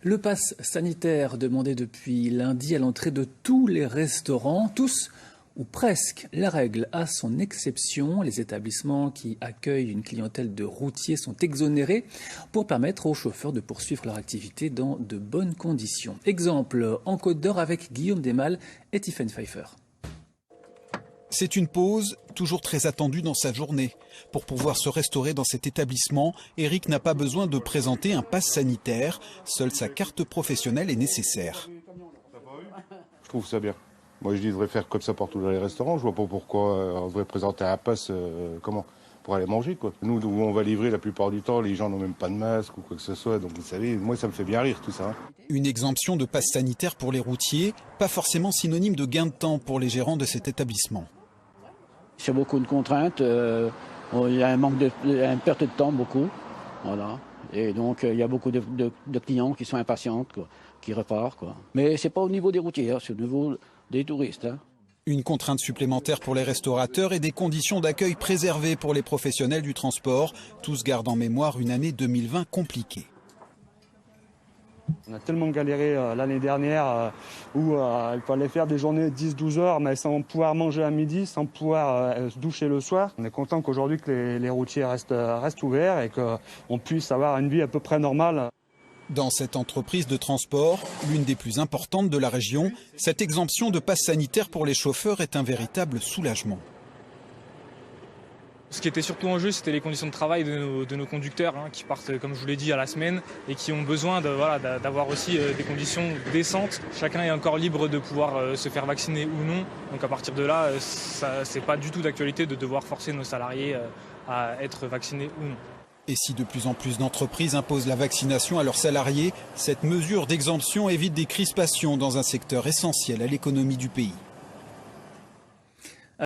Le pass sanitaire demandé depuis lundi à l'entrée de tous les restaurants, tous ou presque. La règle a son exception. Les établissements qui accueillent une clientèle de routiers sont exonérés pour permettre aux chauffeurs de poursuivre leur activité dans de bonnes conditions. Exemple en Côte d'Or avec Guillaume Desmales et Tiffen Pfeiffer. C'est une pause toujours très attendue dans sa journée. Pour pouvoir se restaurer dans cet établissement, Eric n'a pas besoin de présenter un pass sanitaire. Seule sa carte professionnelle est nécessaire. Je trouve ça bien. Moi, je devrais faire comme ça partout dans les restaurants. Je vois pas pourquoi on devrait présenter un pass pour aller manger, quoi. Nous, où on va livrer la plupart du temps, les gens n'ont même pas de masque ou quoi que ce soit. Donc, vous savez, moi, ça me fait bien rire tout ça. Une exemption de pass sanitaire pour les routiers, pas forcément synonyme de gain de temps pour les gérants de cet établissement. Il y a beaucoup de contraintes, il y a une perte de temps, beaucoup. Voilà. Et donc, il y a beaucoup de clients qui sont impatients, quoi, qui repartent, quoi. Mais ce n'est pas au niveau des routiers, c'est au niveau des touristes. Une contrainte supplémentaire pour les restaurateurs et des conditions d'accueil préservées pour les professionnels du transport. Tous gardent en mémoire une année 2020 compliquée. On a tellement galéré l'année dernière où il fallait faire des journées de 10-12 heures, mais sans pouvoir manger à midi, sans pouvoir se doucher le soir. On est content qu'aujourd'hui que les routiers restent ouverts et qu'on puisse avoir une vie à peu près normale. Dans cette entreprise de transport, l'une des plus importantes de la région, cette exemption de passe sanitaire pour les chauffeurs est un véritable soulagement. Ce qui était surtout en jeu, c'était les conditions de travail de nos conducteurs qui partent, comme je vous l'ai dit, à la semaine et qui ont besoin d'avoir aussi des conditions décentes. Chacun est encore libre de pouvoir se faire vacciner ou non. Donc à partir de là, c'est pas du tout d'actualité de devoir forcer nos salariés à être vaccinés ou non. Et si de plus en plus d'entreprises imposent la vaccination à leurs salariés, cette mesure d'exemption évite des crispations dans un secteur essentiel à l'économie du pays.